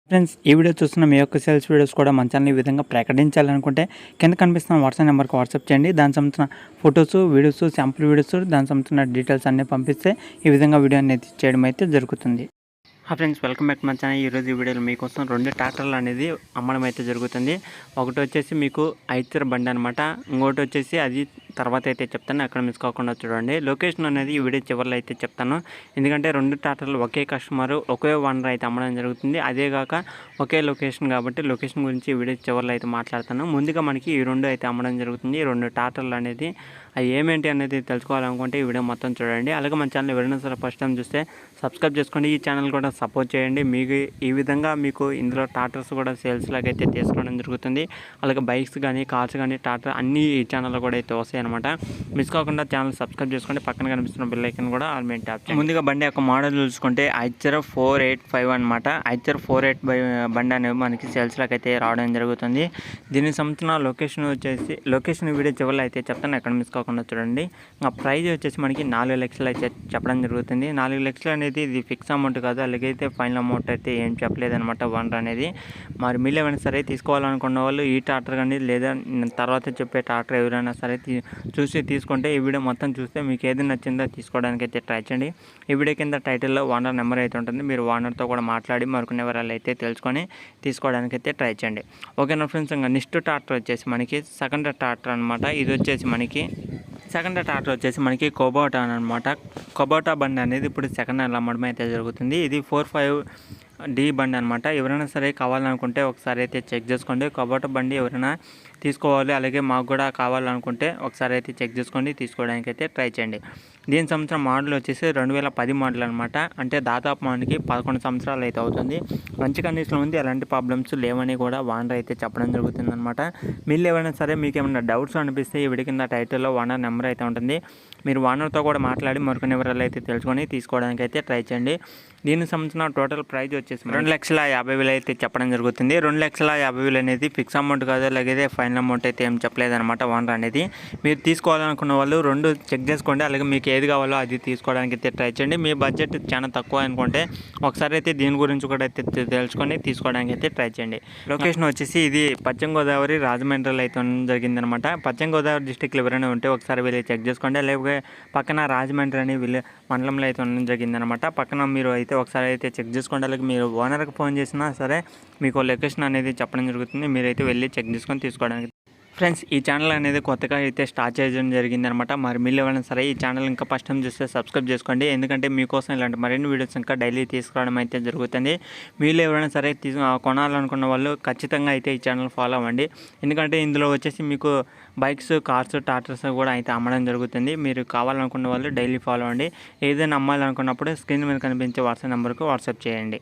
Friends ఈ video చూస్తున్న మీ యొక్క సేల్స్ వీడియోస్ కూడా మన ఛానల్ ఈ విధంగా ప్రకటించాలనుకుంటే కింద కనిపిస్తున్న వాట్సాప్ నెంబర్కి వాట్సాప్ చేయండి. దానికి సంబంధించిన ఫొటోస్ వీడియోస్ శాంపుల్ వీడియోస్ దానికి సంబంధించిన డీటెయిల్స్ అన్నీ పంపిస్తే ఈ విధంగా వీడియో అనేది చేయడం అయితే జరుగుతుంది. ఫ్రెండ్స్ వెల్కమ్ బ్యాక్ టు మన ఛానల్. ఈరోజు ఈ వీడియోలో మీకోసం 2 ట్రాక్టర్లు అనేది అమ్మడం అయితే జరుగుతుంది. ఒకటి వచ్చేసి మీకు ఐచర్ బండి అనమాట, ఇంకోటి వచ్చేసి అది తర్వాత అయితే చెప్తాను, అక్కడ మిస్ కాకుండా చూడండి. లొకేషన్ అనేది ఈ వీడియో చివరిలో అయితే చెప్తాను, ఎందుకంటే 2 ట్రాక్టర్లు ఒకే కస్టమర్ ఒకే ఓనర్ అయితే అమ్మడం జరుగుతుంది. అదే కాక ఒకే లొకేషన్ కాబట్టి లొకేషన్ గురించి ఈ వీడియో చివరిలో అయితే మాట్లాడతాను. ముందుగా మనకి ఈ 2 అయితే అమ్మడం జరుగుతుంది. ఈ 2 ట్రాక్టర్లు అనేది అవి ఏమేంటి అనేది తెలుసుకోవాలనుకుంటే ఈ వీడియో మొత్తం చూడండి. అలాగే మన ఛానల్ ఎవరైనా సరే ఫస్ట్ టైం చూస్తే సబ్స్క్రైబ్ చేసుకోండి, ఈ ఛానల్ కూడా సపోర్ట్ చేయండి. మీకు ఈ విధంగా మీకు ఇందులో ట్రాక్టర్స్ కూడా సేల్స్ లాగా అయితే తీసుకోవడం జరుగుతుంది. అలాగే బైక్స్ కానీ కార్స్ కానీ ట్రాక్టర్ అన్నీ ఈ ఛానల్లో కూడా అయితే వస్తాయి అనమాట. మిస్ కాకుండా ఛానల్ సబ్స్క్రైబ్ చేసుకోండి, పక్కన కనిపిస్తున్న బెల్ ఐకాన్ కూడా ఆల్ మీద ట్యాప్ చేయండి. ముందుగా బండి యొక్క మోడల్ చూసుకుంటే eicher 485 అనమాట. eicher 485 బండి అనేవి మనకి సేల్స్ లాగా అయితే రావడం జరుగుతుంది. దీనికి సంబంధించిన లొకేషన్ వీడియో చివరిలో అయితే చెప్తాను, ఎక్కడ మిస్ కాకుండా చూడండి. ఆ ప్రైజ్ వచ్చేసి మనకి 4 లక్షలు అయితే చెప్పడం జరుగుతుంది. 4 లక్షలు అనేది ఇది ఫిక్స్ అమౌంట్ కాదు, అలాగైతే ఫైనల్ అమౌంట్ అయితే ఏం చెప్పలేదన్నమాట ఓనర్ అనేది. మరి మీరు ఏమైనా సరే తీసుకోవాలనుకున్న వాళ్ళు ఈ ట్రాక్టర్ కానీ లేదా తర్వాత చెప్పే ట్రాక్టర్ ఎవరైనా సరే చూసి తీసుకుంటే ఈ వీడియో మొత్తం చూస్తే మీకు ఏది నచ్చిందో తీసుకోవడానికి అయితే ట్రై చేయండి. ఈ వీడియో కింద టైటిల్లో ఓనర్ నెంబర్ అయితే ఉంటుంది, మీరు ఓనర్తో కూడా మాట్లాడి మరికొన్ని వివరాలు అయితే తెలుసుకొని తీసుకోవడానికి అయితే ట్రై చేయండి. ఓకేనా ఫ్రెండ్స్, ఇంకా నెక్స్ట్ ట్రాక్టర్ వచ్చేసి మనకి సెకండ్ ట్రాక్టర్ అనమాట. ఇది వచ్చేసి మనకి సెకండ్ ట్రాక్టర్ వచ్చేసి మనకి kubota అనమాట. kubota బండి అనేది ఇప్పుడు సెకండ్ హ్యాండ్ అమ్మడం అయితే జరుగుతుంది. ఇది 45D బండి అనమాట. ఎవరైనా సరే కావాలనుకుంటే ఒకసారి అయితే చెక్ చేసుకోండి. kubota బండి ఎవరైనా తీసుకోవాలి, అలాగే మాకు కూడా కావాలనుకుంటే ఒకసారి అయితే చెక్ చేసుకోండి, తీసుకోవడానికి అయితే ట్రై చేయండి. దీని సంవత్సరం మోడల్ వచ్చేసి 2010 మోడల్ అనమాట. అంటే దాదాపు మనకి 11 సంవత్సరాలు అయితే అవుతుంది. మంచి కండిషన్లో ఉంది, ఎలాంటి ప్రాబ్లమ్స్ లేవని కూడా ఓనర్ అయితే చెప్పడం జరుగుతుంది అనమాట. మీరు ఏమైనా సరే మీకు ఏమైనా డౌట్స్ అనిపిస్తే ఈ వీడియో కింద టైటిల్లో ఓనర్ నెంబర్ అయితే ఉంటుంది, మీరు ఓనర్తో కూడా మాట్లాడి మరికొన్ని వివరాలు అయితే తెలుసుకొని తీసుకోవడానికి అయితే ట్రై చేయండి. దీనికి సంబంధించిన టోటల్ ప్రైజ్ వచ్చేసి 2,50,000 అయితే చెప్పడం జరుగుతుంది. 2,50,000 అనేది ఫిక్స్ అమౌంట్ కాదు, అలాగే ఫైనల్ అమౌంట్ అయితే ఏం చెప్పలేదన్నమాట ఓనర్ అనేది. మీరు తీసుకోవాలనుకున్న వాళ్ళు 2 చెక్ చేసుకోండి, అలాగే మీకు ఏది కావాలో అది తీసుకోవడానికి అయితే ట్రై చేయండి. మీ బడ్జెట్ చాలా తక్కువ అనుకుంటే ఒకసారి అయితే దీని గురించి కూడా అయితే తెలుసుకొని తీసుకోవడానికి అయితే ట్రై చేయండి. లొకేషన్ వచ్చేసి ఇది పశ్చిమ గోదావరి రాజమండ్రిలో అయితే జరిగిందనమాట. పశ్చిమ గోదావరి డిస్టిక్లో ఎవరైనా ఉంటే ఒకసారి వెళ్ళి చెక్ చేసుకోండి, లేకపోతే పక్కన రాజమండ్రి అని మండలంలో అయితే జరిగిందనమాట. పక్కన మీరు అయితే ఒకసారి అయితే చెక్ చేసుకోండి, అలాగే మీరు ఓనర్కి ఫోన్ చేసినా సరే మీకు లొకేషన్ అనేది చెప్పడం జరుగుతుంది, మీరైతే వెళ్ళి చెక్ చేసుకొని తీసుకోవడానికి. ఫ్రెండ్స్ ఈ ఛానల్ అనేది కొత్తగా అయితే స్టార్ట్ చేయడం జరిగిందనమాట. మరి మీరు ఎవరైనా సరే ఈ ఛానల్ ఇంకా ఫస్ట్ టైం చూస్తే సబ్స్క్రైబ్ చేసుకోండి, ఎందుకంటే మీకోసం ఇలాంటి మరిన్ని వీడియోస్ ఇంకా డైలీ తీసుకురావడం అయితే జరుగుతుంది. మీరు ఎవరైనా సరే కొనాలనుకున్న వాళ్ళు ఖచ్చితంగా అయితే ఈ ఛానల్ ఫాలో అవ్వండి, ఎందుకంటే ఇందులో వచ్చేసి మీకు బైక్స్ కార్స్ ట్రాక్టర్స్ కూడా అయితే అమ్మడం జరుగుతుంది. మీరు కావాలనుకున్న వాళ్ళు డైలీ ఫాలో అవ్వండి. ఏదైనా అమ్మాలనుకున్నప్పుడు స్క్రీన్ మీద కనిపించే వాట్సాప్ నెంబర్కి వాట్సాప్ చేయండి.